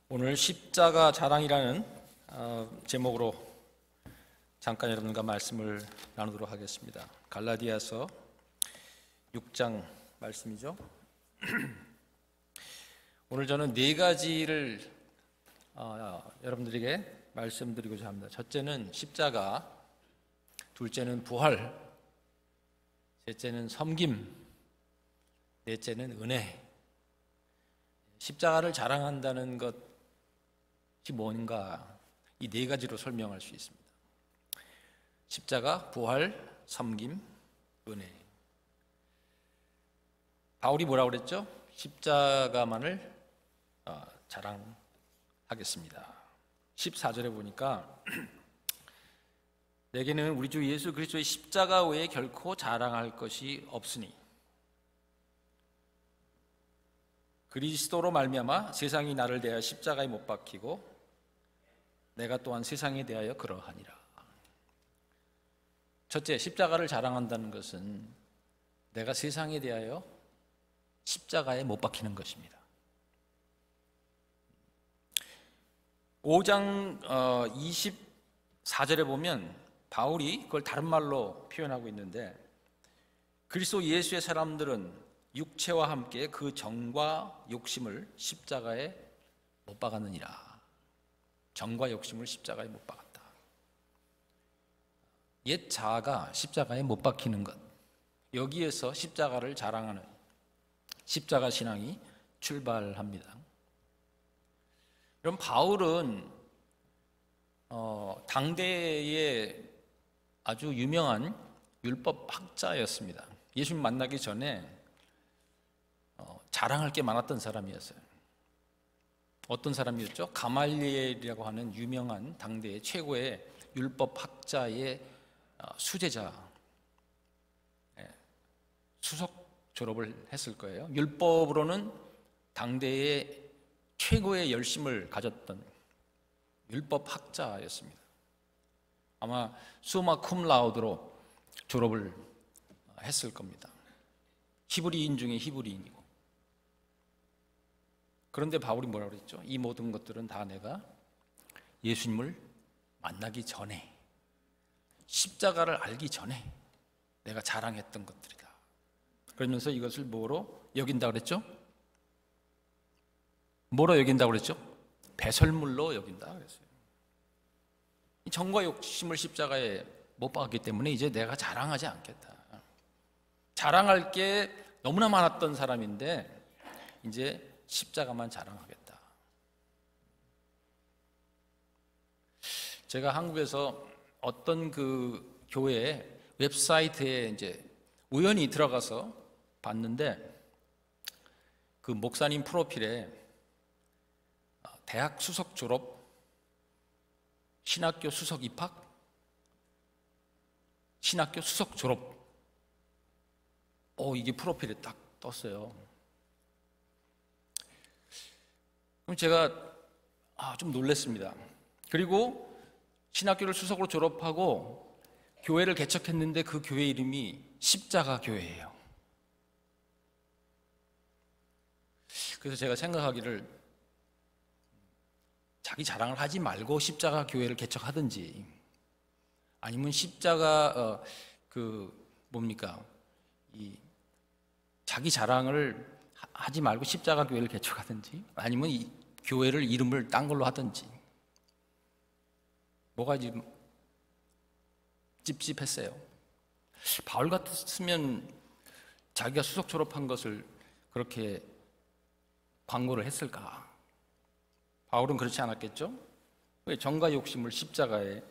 오늘 십자가 자랑이라는 제목으로 잠깐 여러분과 말씀을 나누도록 하겠습니다. 갈라디아서 6장 말씀이죠. 오늘 저는 네 가지를 여러분들에게 말씀드리고자 합니다. 첫째는 십자가, 둘째는 부활, 셋째는 섬김, 넷째는 은혜. 십자가를 자랑한다는 것이 뭔가 이 네 가지로 설명할 수 있습니다. 십자가, 부활, 섬김, 은혜. 바울이 뭐라고 그랬죠? 십자가만을 자랑하겠습니다. 14절에 보니까 내게는 우리 주 예수 그리스도의 십자가 외에 결코 자랑할 것이 없으니 그리스도로 말미암아 세상이 나를 대하여 십자가에 못 박히고 내가 또한 세상에 대하여 그러하니라. 첫째, 십자가를 자랑한다는 것은 내가 세상에 대하여 십자가에 못 박히는 것입니다. 5장 24절에 보면 바울이 그걸 다른 말로 표현하고 있는데, 그리스도 예수의 사람들은 육체와 함께 그 정과 욕심을 십자가에 못 박았느니라. 정과 욕심을 십자가에 못 박았다. 옛 자아가 십자가에 못 박히는 것, 여기에서 십자가를 자랑하는 십자가 신앙이 출발합니다. 그럼 바울은 당대의 아주 유명한 율법학자였습니다. 예수님 만나기 전에 자랑할 게 많았던 사람이었어요. 어떤 사람이었죠? 가말리엘이라고 하는 유명한 당대의 최고의 율법학자의 수제자, 수석 졸업을 했을 거예요. 율법으로는 당대의 최고의 열심을 가졌던 율법학자였습니다. 아마 수마 쿰라우드로 졸업을 했을 겁니다. 히브리인 중에 히브리인이고. 그런데 바울이 뭐라고 그랬죠? 이 모든 것들은 다 내가 예수님을 만나기 전에, 십자가를 알기 전에 내가 자랑했던 것들이다. 그러면서 이것을 뭐로 여긴다고 그랬죠? 뭐로 여긴다고 그랬죠? 배설물로 여긴다 그랬어요. 정과 욕심을 십자가에 못 박았기 때문에 이제 내가 자랑하지 않겠다. 자랑할 게 너무나 많았던 사람인데 이제 십자가만 자랑하겠다. 제가 한국에서 어떤 그 교회 웹사이트에 이제 우연히 들어가서 봤는데, 그 목사님 프로필에 대학 수석 졸업, 신학교 수석 입학, 신학교 수석 졸업, 이게 프로필에 딱 떴어요. 그럼 제가 좀 놀랐습니다. 그리고 신학교를 수석으로 졸업하고 교회를 개척했는데 그 교회 이름이 십자가 교회예요. 그래서 제가 생각하기를, 자기 자랑을 하지 말고 십자가 교회를 개척하든지, 아니면 십자가 자기 자랑을 하지 말고 십자가 교회를 개척하든지, 아니면 이 교회를 이름을 딴 걸로 하든지, 뭐가 지금 찝찝했어요. 바울 같았으면 자기가 수석 졸업한 것을 그렇게 광고를 했을까? 바울은 그렇지 않았겠죠? 왜 정과 욕심을 십자가에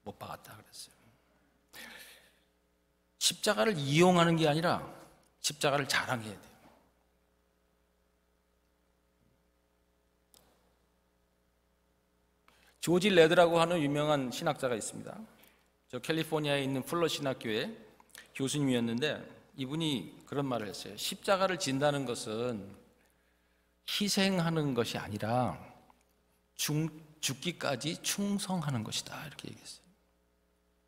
못 박았다 그랬어요. 십자가를 이용하는 게 아니라 십자가를 자랑해야 돼요. 조지 레드라고 하는 유명한 신학자가 있습니다. 저 캘리포니아에 있는 풀러 신학교의 교수님이었는데, 이분이 그런 말을 했어요. 십자가를 진다는 것은 희생하는 것이 아니라 죽기까지 충성하는 것이다, 이렇게 얘기했어요.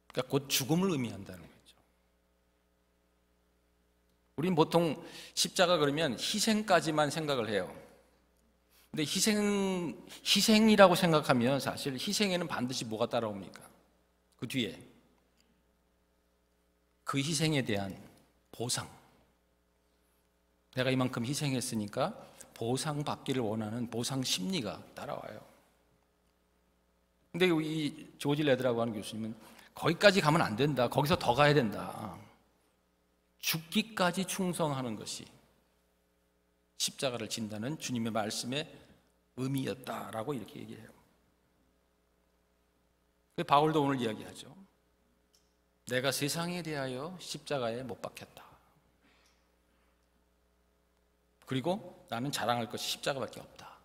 그러니까 곧 죽음을 의미한다는 거죠. 우린 보통 십자가 그러면 희생까지만 생각을 해요. 근데 희생이라고 생각하면 사실 희생에는 반드시 뭐가 따라옵니까? 그 뒤에 그 희생에 대한 보상. 내가 이만큼 희생했으니까 보상받기를 원하는 보상 심리가 따라와요. 근데 이 조지 레드라고 하는 교수님은 거기까지 가면 안 된다. 거기서 더 가야 된다. 죽기까지 충성하는 것이 십자가를 진다는 주님의 말씀의 의미였다라고 이렇게 얘기해요. 바울도 오늘 이야기하죠. 내가 세상에 대하여 십자가에 못 박혔다. 그리고 나는 자랑할 것이 십자가밖에 없다.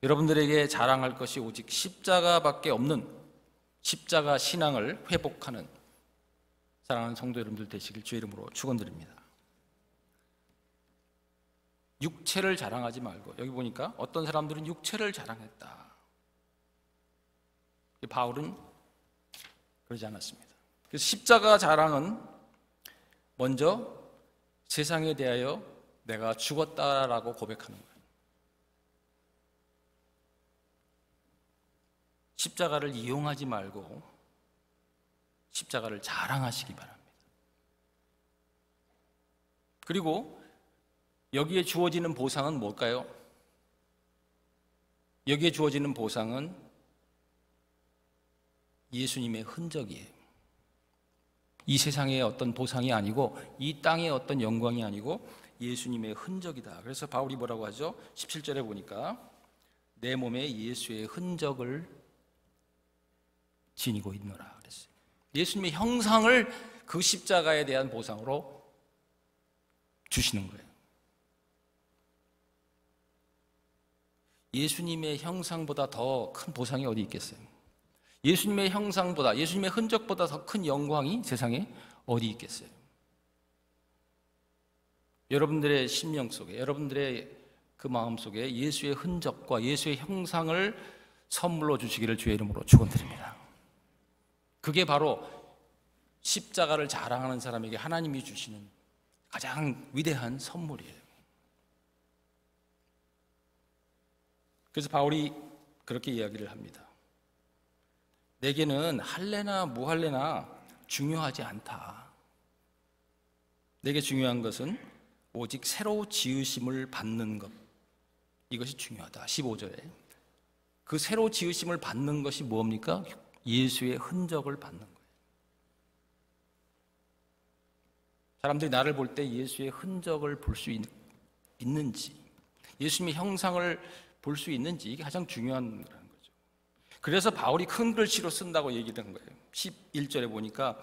여러분들에게 자랑할 것이 오직 십자가밖에 없는 십자가 신앙을 회복하는 사랑하는 성도 여러분들 되시길 주의 이름으로 축원드립니다. 육체를 자랑하지 말고, 여기 보니까 어떤 사람들은 육체를 자랑했다. 바울은 그러지 않았습니다. 그래서 십자가 자랑은 먼저 세상에 대하여 내가 죽었다라고 고백하는 거예요. 십자가를 이용하지 말고 십자가를 자랑하시기 바랍니다. 그리고 여기에 주어지는 보상은 뭘까요? 여기에 주어지는 보상은 예수님의 흔적이에요. 이 세상의 어떤 보상이 아니고 이 땅의 어떤 영광이 아니고 예수님의 흔적이다. 그래서 바울이 뭐라고 하죠? 17절에 보니까 내 몸에 예수의 흔적을 지니고 있노라 그랬어요. 예수님의 형상을 그 십자가에 대한 보상으로 주시는 거예요. 예수님의 형상보다 더 큰 보상이 어디 있겠어요? 예수님의 형상보다, 예수님의 흔적보다 더 큰 영광이 세상에 어디 있겠어요? 여러분들의 심령 속에, 여러분들의 그 마음 속에 예수의 흔적과 예수의 형상을 선물로 주시기를 주의 이름으로 축원드립니다. 그게 바로 십자가를 자랑하는 사람에게 하나님이 주시는 가장 위대한 선물이에요. 그래서 바울이 그렇게 이야기를 합니다. 내게는 할례나 무할례나 중요하지 않다. 내게 중요한 것은 오직 새로 지으심을 받는 것. 이것이 중요하다. 15절에 그 새로 지으심을 받는 것이 뭡니까? 예수의 흔적을 받는 거예요. 사람들이 나를 볼 때 예수의 흔적을 볼 수 있는지, 예수님의 형상을 볼 수 있는지, 이게 가장 중요한 거라는 거죠. 그래서 바울이 큰 글씨로 쓴다고 얘기한 거예요. 11절에 보니까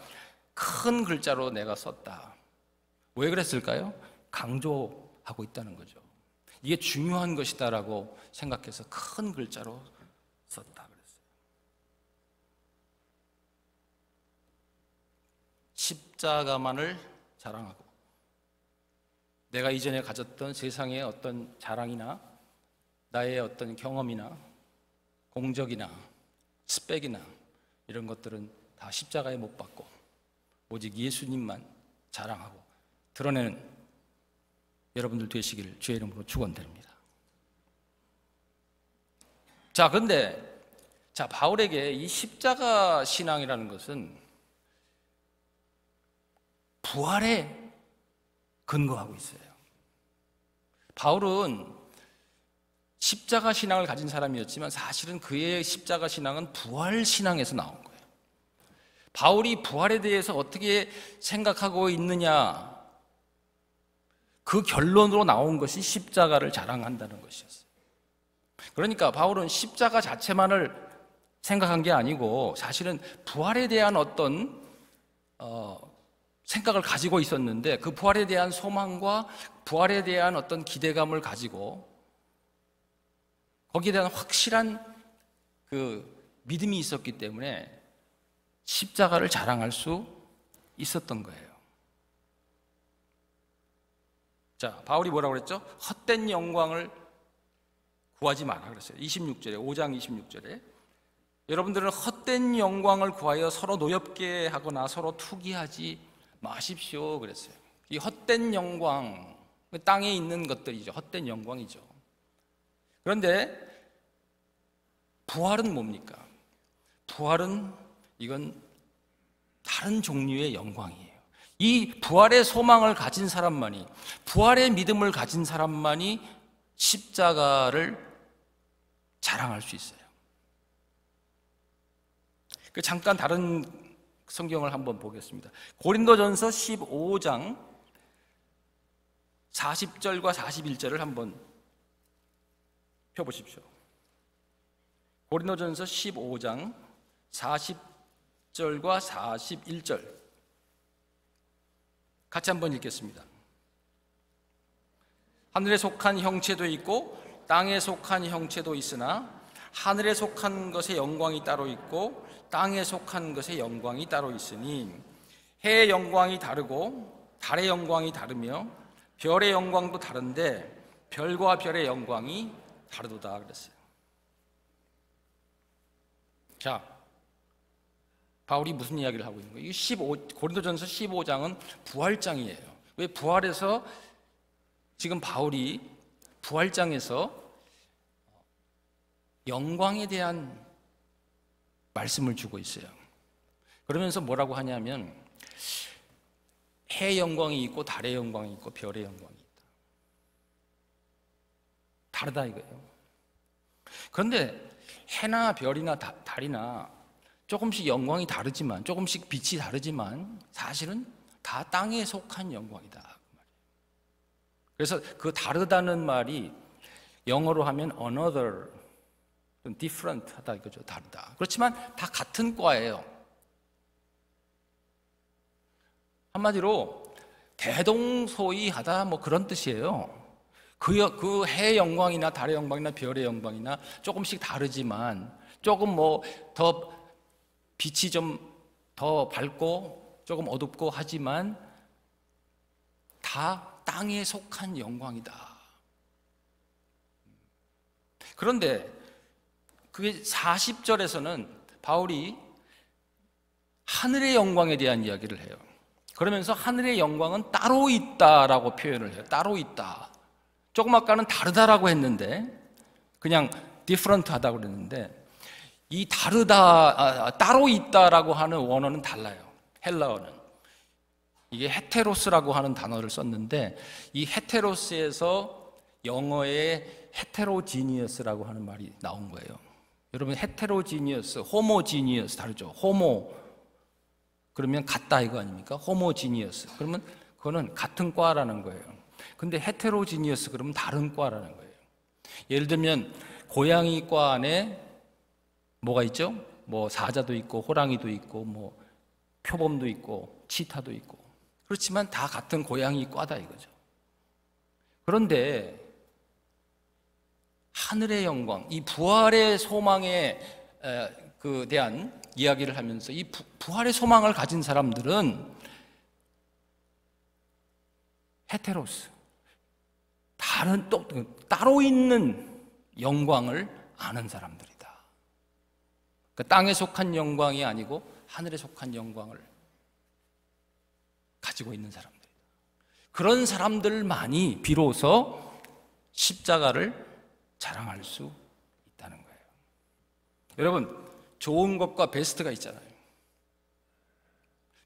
큰 글자로 내가 썼다. 왜 그랬을까요? 강조하고 있다는 거죠. 이게 중요한 것이다라고 생각해서 큰 글자로 썼다 그랬어요. 십자가만을 자랑하고 내가 이전에 가졌던 세상의 어떤 자랑이나 나의 어떤 경험이나 공적이나 스펙이나 이런 것들은 다 십자가에 못 박고 오직 예수님만 자랑하고 드러내는 여러분들 되시기를 주의 이름으로 축원드립니다. 자, 근데 바울에게 이 십자가 신앙이라는 것은 부활에 근거하고 있어요. 바울은 십자가 신앙을 가진 사람이었지만 사실은 그의 십자가 신앙은 부활 신앙에서 나온 거예요. 바울이 부활에 대해서 어떻게 생각하고 있느냐, 그 결론으로 나온 것이 십자가를 자랑한다는 것이었어요. 그러니까 바울은 십자가 자체만을 생각한 게 아니고 사실은 부활에 대한 어떤 생각을 가지고 있었는데 그 부활에 대한 소망과 부활에 대한 어떤 기대감을 가지고 거기에 대한 확실한 그 믿음이 있었기 때문에 십자가를 자랑할 수 있었던 거예요. 자, 바울이 뭐라고 그랬죠? 헛된 영광을 구하지 마라 그랬어요. 26절에, 5장 26절에 여러분들은 헛된 영광을 구하여 서로 노엽게 하거나 서로 투기하지 마십시오 그랬어요. 이 헛된 영광, 땅에 있는 것들이죠. 헛된 영광이죠. 그런데 부활은 뭡니까? 부활은 이건 다른 종류의 영광이에요. 이 부활의 소망을 가진 사람만이, 부활의 믿음을 가진 사람만이 십자가를 자랑할 수 있어요. 잠깐 다른 성경을 한번 보겠습니다. 고린도전서 15장 40절과 41절을 한번 펴보십시오. 고린도전서 15장 40절과 41절 같이 한번 읽겠습니다. 하늘에 속한 형체도 있고 땅에 속한 형체도 있으나 하늘에 속한 것의 영광이 따로 있고 땅에 속한 것의 영광이 따로 있으니 해의 영광이 다르고 달의 영광이 다르며 별의 영광도 다른데 별과 별의 영광이 다르도다 그랬어요. 자, 바울이 무슨 이야기를 하고 있는 거예요? 고린도전서 15장은 부활장이에요. 왜 부활에서 지금 바울이 부활장에서 영광에 대한 말씀을 주고 있어요. 그러면서 뭐라고 하냐면 해의 영광이 있고 달의 영광이 있고 별의 영광이 있다. 다르다 이거예요. 그런데 해나 별이나 달이나 조금씩 영광이 다르지만, 조금씩 빛이 다르지만 사실은 다 땅에 속한 영광이다. 그래서 그 다르다는 말이 영어로 하면 another, different 하다 이거죠. 다르다. 그렇지만 다 같은 과예요. 한마디로 대동소이하다 뭐 그런 뜻이에요. 그 해의 영광이나 달의 영광이나 별의 영광이나 조금씩 다르지만 조금 뭐 더 빛이 좀 더 밝고 조금 어둡고 하지만 다 땅에 속한 영광이다. 그런데 그게 40절에서는 바울이 하늘의 영광에 대한 이야기를 해요. 그러면서 하늘의 영광은 따로 있다라고 표현을 해요. 따로 있다. 조금 아까는 다르다라고 했는데 그냥 different 하다고 그랬는데 이 다르다, 따로 있다라고 하는 원어는 달라요. 헬라어는. 이게 헤테로스라고 하는 단어를 썼는데 이 헤테로스에서 영어의 헤테로지니어스라고 하는 말이 나온 거예요. 여러분 헤테로지니어스, 호모지니어스 다르죠. 호모 그러면 같다 이거 아닙니까? 호모지니어스 그러면 그거는 같은 과라는 거예요. 근데 헤테로지니어스 그러면 다른 과라는 거예요. 예를 들면 고양이과 안에 뭐가 있죠? 뭐 사자도 있고 호랑이도 있고 뭐 표범도 있고 치타도 있고 그렇지만 다 같은 고양이과다 이거죠. 그런데 하늘의 영광, 이 부활의 소망에 대한 이야기를 하면서 이 부활의 소망을 가진 사람들은 헤테로스, 다른 또 따로 있는 영광을 아는 사람들이다. 그러니까 땅에 속한 영광이 아니고 하늘에 속한 영광을 가지고 있는 사람들이다. 그런 사람들만이 비로소 십자가를 자랑할 수 있다는 거예요. 여러분, 좋은 것과 베스트가 있잖아요.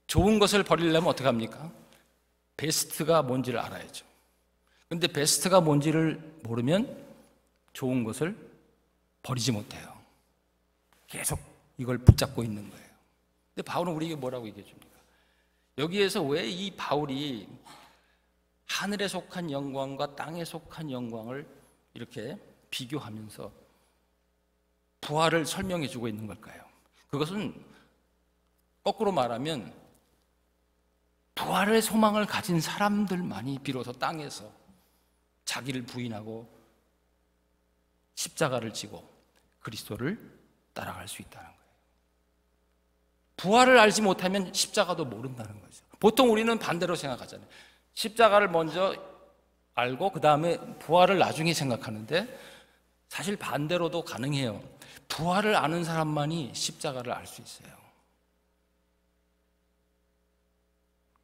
좋은 것을 버리려면 어떻게 합니까? 베스트가 뭔지를 알아야죠. 근데 베스트가 뭔지를 모르면 좋은 것을 버리지 못해요. 계속 이걸 붙잡고 있는 거예요. 근데 바울은 우리에게 뭐라고 얘기해 줍니까? 여기에서 왜 이 바울이 하늘에 속한 영광과 땅에 속한 영광을 이렇게 비교하면서 부활을 설명해 주고 있는 걸까요? 그것은 거꾸로 말하면 부활의 소망을 가진 사람들만이 비로소 땅에서 자기를 부인하고 십자가를 지고 그리스도를 따라갈 수 있다는 거예요. 부활을 알지 못하면 십자가도 모른다는 거죠. 보통 우리는 반대로 생각하잖아요. 십자가를 먼저 알고 그 다음에 부활을 나중에 생각하는데 사실 반대로도 가능해요. 부활을 아는 사람만이 십자가를 알 수 있어요.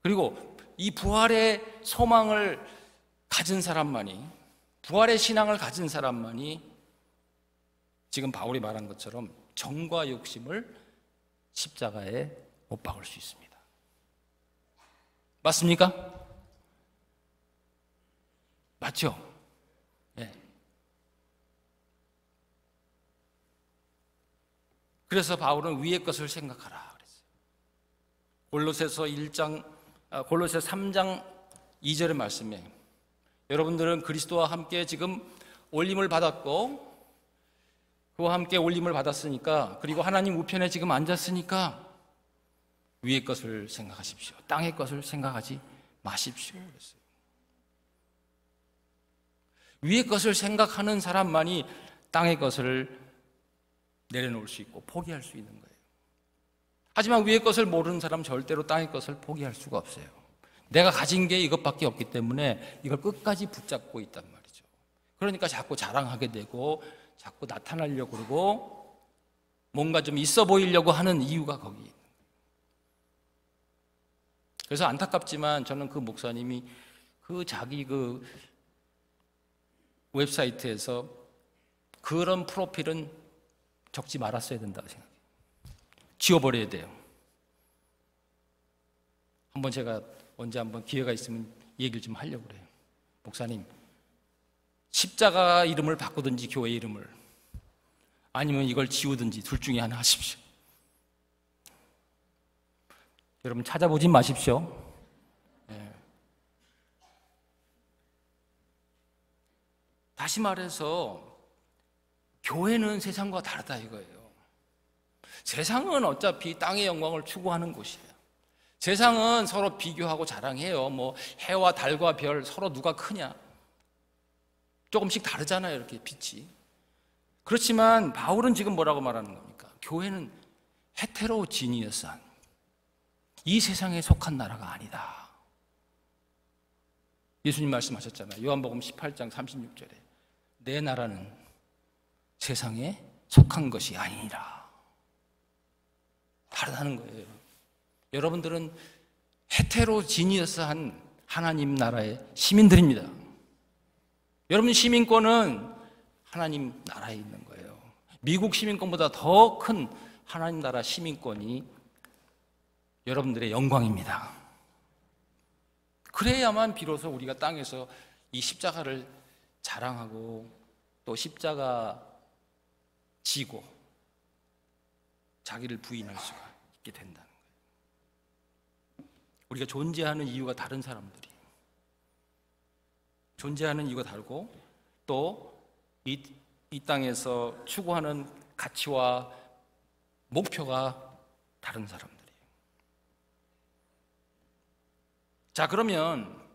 그리고 이 부활의 소망을 가진 사람만이, 부활의 신앙을 가진 사람만이 지금 바울이 말한 것처럼 정과 욕심을 십자가에 못 박을 수 있습니다. 맞습니까? 맞죠? 네. 그래서 바울은 위의 것을 생각하라 그랬어요. 골로새 3장 2절의 말씀에 여러분들은 그리스도와 함께 지금 올림을 받았고 그와 함께 올림을 받았으니까, 그리고 하나님 우편에 지금 앉았으니까 위의 것을 생각하십시오. 땅의 것을 생각하지 마십시오 그랬어요. 위의 것을 생각하는 사람만이 땅의 것을 내려놓을 수 있고 포기할 수 있는 거예요. 하지만 위의 것을 모르는 사람은 절대로 땅의 것을 포기할 수가 없어요. 내가 가진 게 이것밖에 없기 때문에 이걸 끝까지 붙잡고 있단 말이죠. 그러니까 자꾸 자랑하게 되고 자꾸 나타나려고 그러고 뭔가 좀 있어 보이려고 하는 이유가 거기 있는 거예요. 그래서 안타깝지만 저는 그 목사님이 자기 웹사이트에서 그런 프로필은 적지 말았어야 된다고 생각해요. 지워버려야 돼요. 제가 언제 한번 기회가 있으면 얘기를 좀 하려고 그래요. 목사님, 십자가 이름을 바꾸든지 교회 이름을, 아니면 이걸 지우든지 둘 중에 하나 하십시오. 여러분 찾아보지 마십시오. 네. 다시 말해서 교회는 세상과 다르다 이거예요. 세상은 어차피 땅의 영광을 추구하는 곳이에요. 세상은 서로 비교하고 자랑해요. 해와 달과 별 서로 누가 크냐, 조금씩 다르잖아요, 이렇게 빛이. 그렇지만 바울은 지금 뭐라고 말하는 겁니까? 교회는 헤테로지니어스한, 이 세상에 속한 나라가 아니다. 예수님 말씀하셨잖아요. 요한복음 18장 36절에 내 나라는 세상에 속한 것이 아니니라. 다르다는 거예요. 여러분들은 헤테로지니어스한 하나님 나라의 시민들입니다. 여러분 시민권은 하나님 나라에 있는 거예요. 미국 시민권보다 더 큰 하나님 나라 시민권이 여러분들의 영광입니다. 그래야만 비로소 우리가 땅에서 이 십자가를 자랑하고 또 십자가 지고 자기를 부인할 수가 있게 된다는 거예요. 우리가 존재하는 이유가 다른 사람들이, 존재하는 이유가 다르고 또 이 땅에서 추구하는 가치와 목표가 다른 사람들이에요. 자, 그러면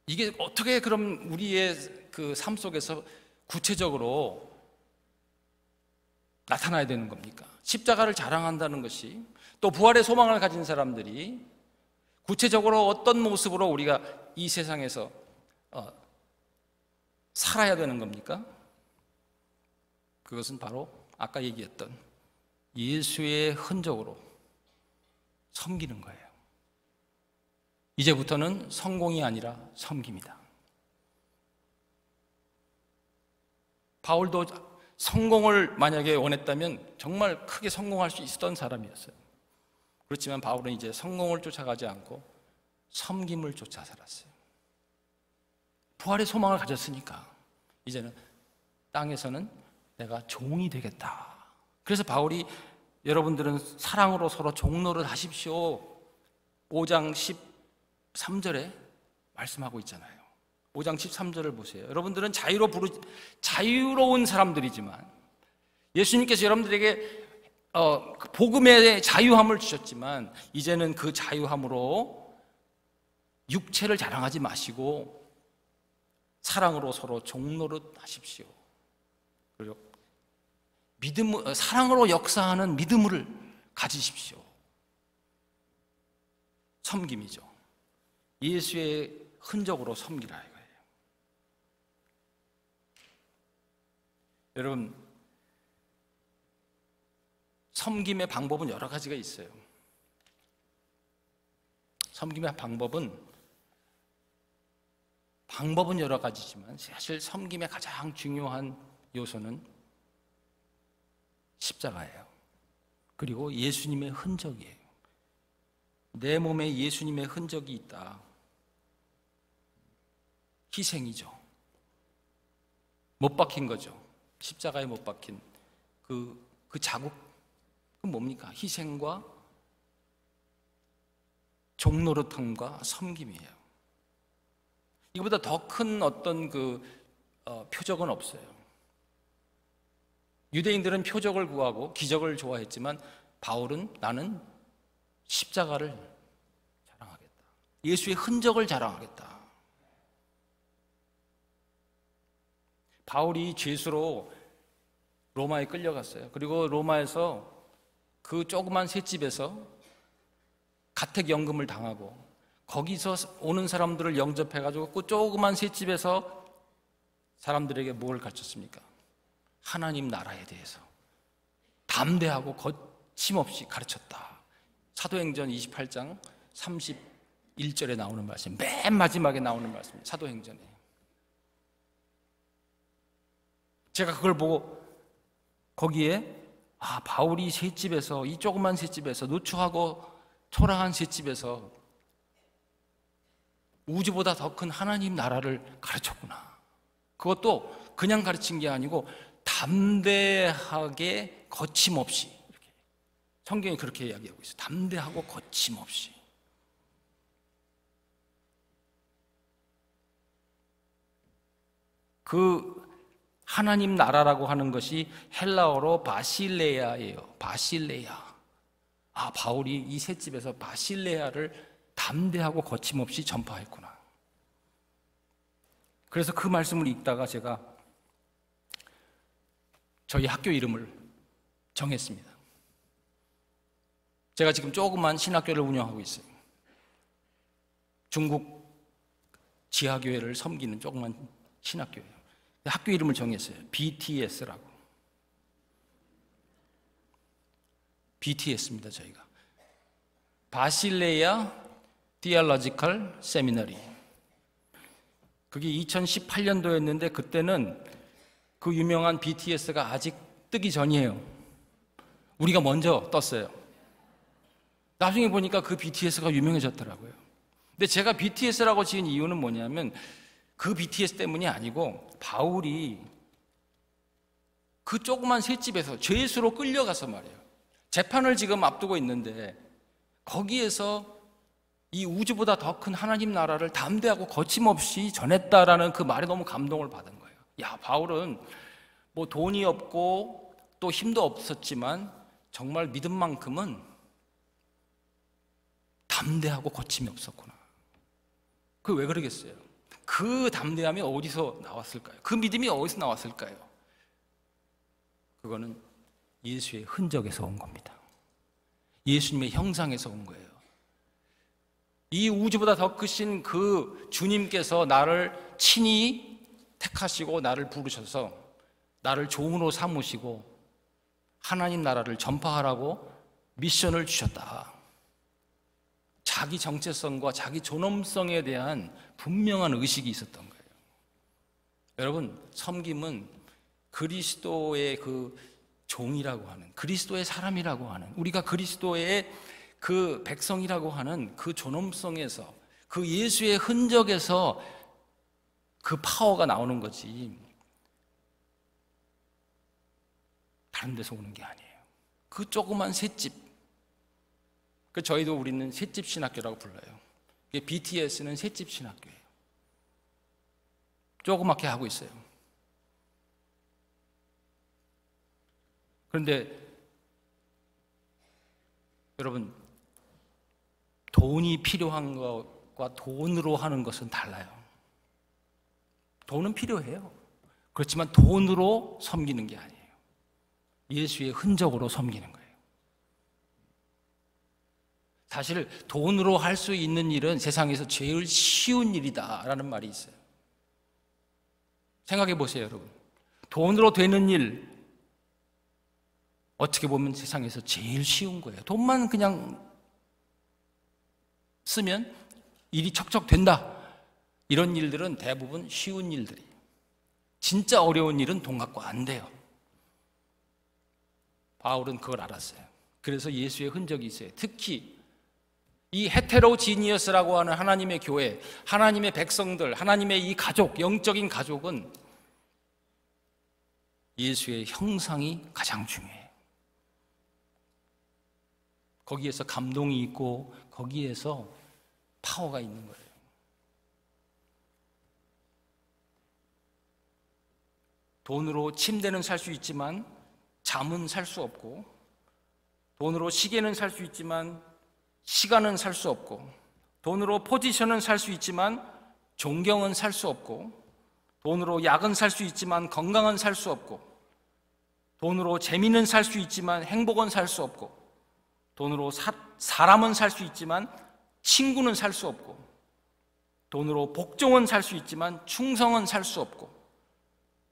이게 어떻게 그럼 우리의 그 삶 속에서 구체적으로 나타나야 되는 겁니까? 십자가를 자랑한다는 것이, 또 부활의 소망을 가진 사람들이 구체적으로 어떤 모습으로 우리가 이 세상에서 살아야 되는 겁니까? 그것은 바로 아까 얘기했던 예수의 흔적으로 섬기는 거예요. 이제부터는 성공이 아니라 섬김이다. 바울도 성공을 만약에 원했다면 정말 크게 성공할 수 있었던 사람이었어요. 그렇지만 바울은 이제 성공을 쫓아가지 않고 섬김을 쫓아 살았어요. 부활의 소망을 가졌으니까 이제는 땅에서는 내가 종이 되겠다. 그래서 바울이 여러분들은 사랑으로 서로 종노릇 하십시오, 5장 13절에 말씀하고 있잖아요. 5장 13절을 보세요. 여러분들은 자유로운 사람들이지만 예수님께서 여러분들에게 복음의 자유함을 주셨지만 이제는 그 자유함으로 육체를 자랑하지 마시고 사랑으로 서로 종노릇 하십시오. 그리고 사랑으로 역사하는 믿음을 가지십시오. 섬김이죠. 예수의 흔적으로 섬기라 이거예요. 여러분, 섬김의 방법은 여러 가지가 있어요. 섬김의 방법은 방법은 여러 가지지만 사실 섬김의 가장 중요한 요소는 십자가예요. 그리고 예수님의 흔적이에요. 내 몸에 예수님의 흔적이 있다. 희생이죠. 못 박힌 거죠. 십자가에 못 박힌 그 자국, 그건 뭡니까? 희생과 종노릇함과 섬김이에요. 이거보다 더 큰 어떤 표적은 없어요. 유대인들은 표적을 구하고 기적을 좋아했지만 바울은 나는 십자가를 자랑하겠다. 예수의 흔적을 자랑하겠다. 바울이 죄수로 로마에 끌려갔어요. 그리고 로마에서 그 조그만 셋집에서 가택연금을 당하고 거기서 오는 사람들을 영접해가지고 그 조그만 셋집에서 사람들에게 뭘 가르쳤습니까? 하나님 나라에 대해서 담대하고 거침없이 가르쳤다. 사도행전 28장 31절에 나오는 말씀, 맨 마지막에 나오는 말씀입니다. 사도행전에. 제가 그걸 보고 거기에 바울이 셋집에서, 이 조그만 셋집에서, 누추하고 초라한 셋집에서 우주보다 더 큰 하나님 나라를 가르쳤구나. 그것도 그냥 가르친 게 아니고 담대하게 거침없이, 이렇게. 성경이 그렇게 이야기하고 있어요. 담대하고 거침없이. 그 하나님 나라라고 하는 것이 헬라어로 바실레아예요. 바실레아. 바울이 이 셋집에서 바실레아를 담대하고 거침없이 전파했구나. 그래서 그 말씀을 읽다가 제가 저희 학교 이름을 정했습니다. 제가 지금 조그만 신학교를 운영하고 있어요. 중국 지하교회를 섬기는 조그만 신학교예요. 학교 이름을 정했어요. BTS라고. BTS입니다, 저희가. 바실레아 Theological Seminary. 그게 2018년도였는데 그때는 그 유명한 BTS가 아직 뜨기 전이에요. 우리가 먼저 떴어요. 나중에 보니까 그 BTS가 유명해졌더라고요. 근데 제가 BTS라고 지은 이유는 뭐냐면 그 BTS 때문이 아니고 바울이 그 조그만 셋집에서 죄수로 끌려가서 말이에요. 재판을 지금 앞두고 있는데 거기에서 이 우주보다 더 큰 하나님 나라를 담대하고 거침없이 전했다라는 그 말에 너무 감동을 받은 거예요. 바울은 뭐 돈이 없고 또 힘도 없었지만 정말 믿음만큼은 담대하고 거침이 없었구나. 그게 왜 그러겠어요? 그 담대함이 어디서 나왔을까요? 그 믿음이 어디서 나왔을까요? 그거는 예수의 흔적에서 온 겁니다. 예수님의 형상에서 온 거예요. 이 우주보다 더 크신 그 주님께서 나를 친히 택하시고 나를 부르셔서 나를 종으로 삼으시고 하나님 나라를 전파하라고 미션을 주셨다. 자기 정체성과 자기 존엄성에 대한 분명한 의식이 있었던 거예요. 여러분, 섬김은 그리스도의 그 종이라고 하는, 그리스도의 사람이라고 하는, 우리가 그리스도의 그 백성이라고 하는 그 존엄성에서, 그 예수의 흔적에서 그 파워가 나오는 거지 다른 데서 오는 게 아니에요. 그 조그만 셋집, 저희도 우리는 셋집 신학교라고 불러요. BTS는 셋집 신학교예요. 조그맣게 하고 있어요. 그런데 여러분, 돈이 필요한 것과 돈으로 하는 것은 달라요. 돈은 필요해요. 그렇지만 돈으로 섬기는 게 아니에요. 예수의 흔적으로 섬기는 거예요. 사실 돈으로 할 수 있는 일은 세상에서 제일 쉬운 일이다라는 말이 있어요. 생각해 보세요, 여러분. 돈으로 되는 일, 어떻게 보면 세상에서 제일 쉬운 거예요. 돈만 그냥 쓰면 일이 척척 된다. 이런 일들은 대부분 쉬운 일들이에요. 진짜 어려운 일은 돈 갖고 안 돼요. 바울은 그걸 알았어요. 그래서 예수의 흔적이 있어요. 특히 이 헤테로지니어스라고 하는 하나님의 교회, 하나님의 백성들, 하나님의 이 가족, 영적인 가족은 예수의 형상이 가장 중요해요. 거기에서 감동이 있고 거기에서 파워가 있는 거예요. 돈으로 침대는 살 수 있지만 잠은 살 수 없고, 돈으로 시계는 살 수 있지만 시간은 살 수 없고, 돈으로 포지션은 살 수 있지만 존경은 살 수 없고, 돈으로 약은 살 수 있지만 건강은 살 수 없고, 돈으로 재미는 살 수 있지만 행복은 살 수 없고, 돈으로 사람은 살 수 있지만 친구는 살 수 없고, 돈으로 복종은 살 수 있지만 충성은 살 수 없고,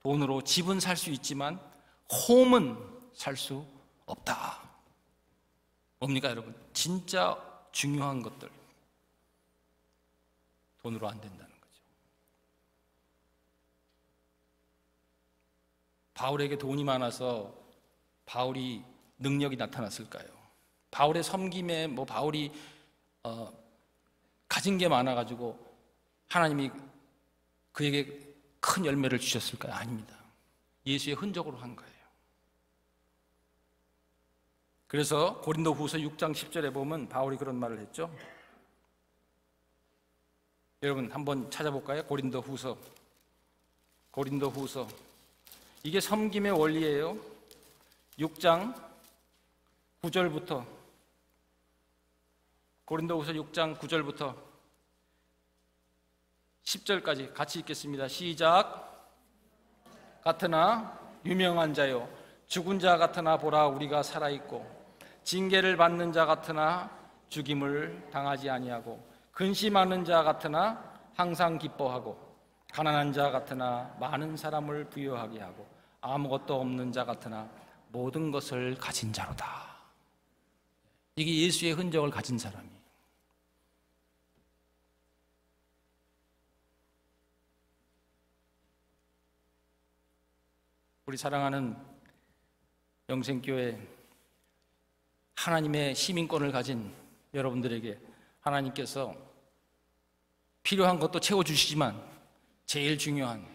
돈으로 집은 살 수 있지만 홈은 살 수 없다. 뭡니까 여러분? 진짜 중요한 것들 돈으로 안 된다는 거죠. 바울에게 돈이 많아서 바울이 능력이 나타났을까요? 바울의 섬김에 바울이 가진 게 많아가지고 하나님이 그에게 큰 열매를 주셨을까요? 아닙니다. 예수의 흔적으로 한 거예요. 그래서 고린도후서 6장 10절에 보면 바울이 그런 말을 했죠. 여러분 한번 찾아볼까요? 고린도후서 이게 섬김의 원리예요. 6장 9절부터 고린도후서 6장 9절부터 10절까지 같이 읽겠습니다. 시작. 같으나 유명한 자요 죽은 자 같으나 보라 우리가 살아있고, 징계를 받는 자 같으나 죽임을 당하지 아니하고, 근심하는 자 같으나 항상 기뻐하고, 가난한 자 같으나 많은 사람을 부유하게 하고, 아무것도 없는 자 같으나 모든 것을 가진 자로다. 이게 예수의 흔적을 가진 사람이. 우리 사랑하는 영생교회 하나님의 시민권을 가진 여러분들에게 하나님께서 필요한 것도 채워주시지만 제일 중요한,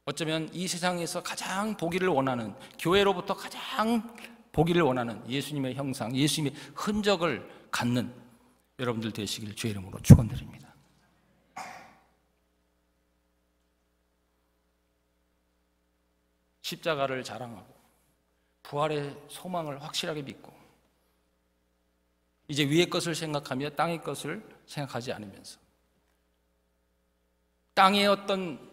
어쩌면 이 세상에서 가장 보기를 원하는, 교회로부터 가장 보기를 원하는 예수님의 형상, 예수님의 흔적을 갖는 여러분들 되시길 주의 이름으로 축원드립니다. 십자가를 자랑하고 부활의 소망을 확실하게 믿고, 이제 위의 것을 생각하며 땅의 것을 생각하지 않으면서, 땅의 어떤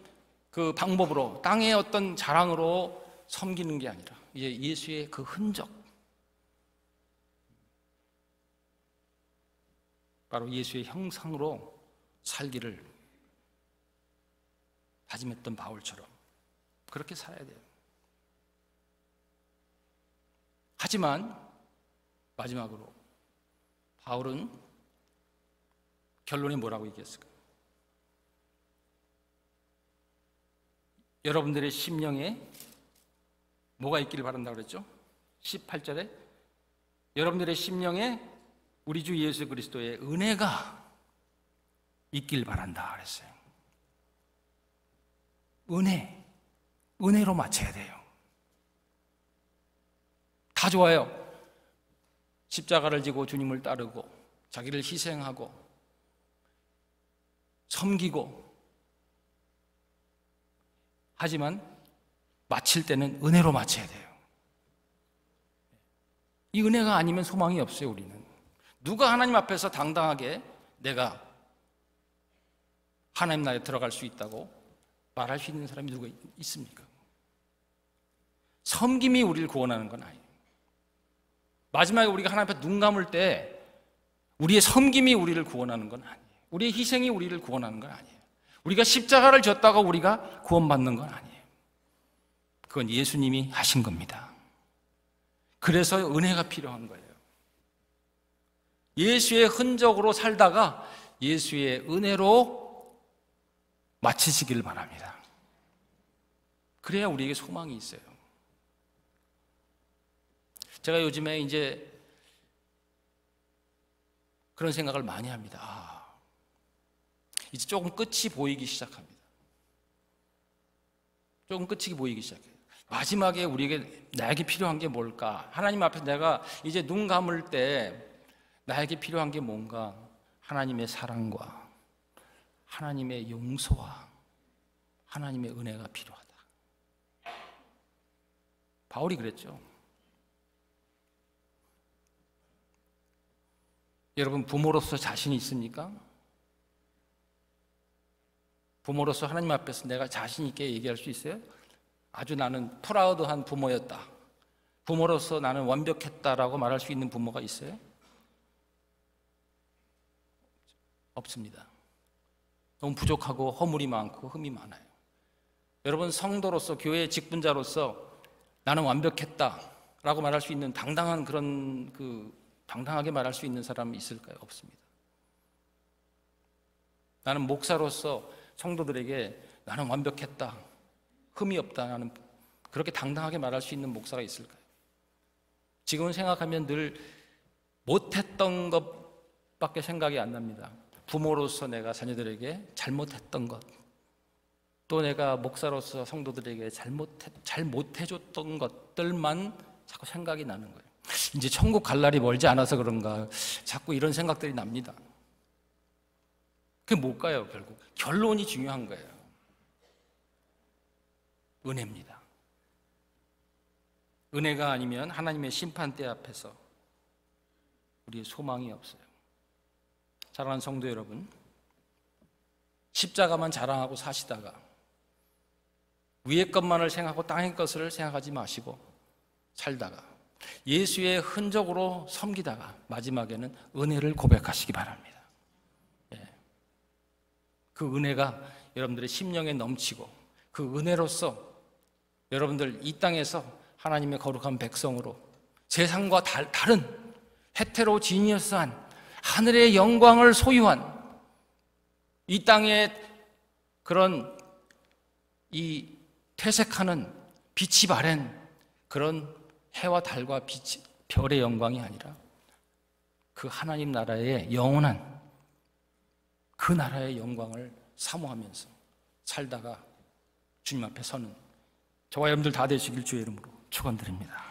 그 방법으로, 땅의 어떤 자랑으로 섬기는 게 아니라 이제 예수의 그 흔적, 바로 예수의 형상으로 살기를 다짐했던 바울처럼 그렇게 살아야 돼요. 하지만 마지막으로 바울은 결론이 뭐라고 얘기했을까요? 여러분들의 심령에 뭐가 있기를 바란다고 그랬죠? 18절에 여러분들의 심령에 우리 주 예수 그리스도의 은혜가 있길 바란다 그랬어요. 은혜로 맞춰야 돼요. 다 좋아요. 십자가를 지고 주님을 따르고 자기를 희생하고 섬기고, 하지만 마칠 때는 은혜로 마쳐야 돼요. 이 은혜가 아니면 소망이 없어요. 우리는 누가 하나님 앞에서 당당하게 내가 하나님 나라에 들어갈 수 있다고 말할 수 있는 사람이 누가 있습니까? 섬김이 우리를 구원하는 건 아니에요. 마지막에 우리가 하나님 앞에 눈 감을 때 우리의 섬김이 우리를 구원하는 건 아니에요. 우리의 희생이 우리를 구원하는 건 아니에요. 우리가 십자가를 졌다고 우리가 구원받는 건 아니에요. 그건 예수님이 하신 겁니다. 그래서 은혜가 필요한 거예요. 예수의 흔적으로 살다가 예수의 은혜로 마치시길 바랍니다. 그래야 우리에게 소망이 있어요. 제가 요즘에 이제 그런 생각을 많이 합니다. 이제 조금 끝이 보이기 시작합니다. 조금 끝이 보이기 시작해요. 마지막에 나에게 필요한 게 뭘까? 하나님 앞에서 내가 이제 눈 감을 때 나에게 필요한 게 뭔가? 하나님의 사랑과 하나님의 용서와 하나님의 은혜가 필요하다. 바울이 그랬죠. 여러분, 부모로서 자신이 있습니까? 부모로서 하나님 앞에서 내가 자신 있게 얘기할 수 있어요? 아주 나는 프라우드한 부모였다. 부모로서 나는 완벽했다라고 말할 수 있는 부모가 있어요? 없습니다. 너무 부족하고 허물이 많고 흠이 많아요. 여러분, 성도로서 교회의 직분자로서 나는 완벽했다라고 말할 수 있는 당당한 당당하게 말할 수 있는 사람이 있을까요? 없습니다. 나는 목사로서 성도들에게 나는 완벽했다, 흠이 없다, 나는 그렇게 당당하게 말할 수 있는 목사가 있을까요? 지금은 생각하면 늘 못했던 것밖에 생각이 안 납니다. 부모로서 내가 자녀들에게 잘못했던 것, 또 내가 목사로서 성도들에게 잘 못해줬던 것들만 자꾸 생각이 나는 거예요. 이제 천국 갈 날이 멀지 않아서 그런가 자꾸 이런 생각들이 납니다. 그게 뭘까요? 결국 결론이 중요한 거예요. 은혜입니다. 은혜가 아니면 하나님의 심판대 앞에서 우리의 소망이 없어요. 사랑하는 성도 여러분, 십자가만 자랑하고 사시다가 위의 것만을 생각하고 땅의 것을 생각하지 마시고 살다가 예수의 흔적으로 섬기다가 마지막에는 은혜를 고백하시기 바랍니다. 그 은혜가 여러분들의 심령에 넘치고 그 은혜로서 여러분들 이 땅에서 하나님의 거룩한 백성으로 세상과 다른 헤테로지니어스한 하늘의 영광을 소유한 이 땅의 그런 이 퇴색하는 빛이 바랜 그런 해와 달과 별의 영광이 아니라 그 하나님 나라의 영원한 그 나라의 영광을 사모하면서 살다가 주님 앞에 서는 저와 여러분들 다 되시길 주의 이름으로 축원드립니다.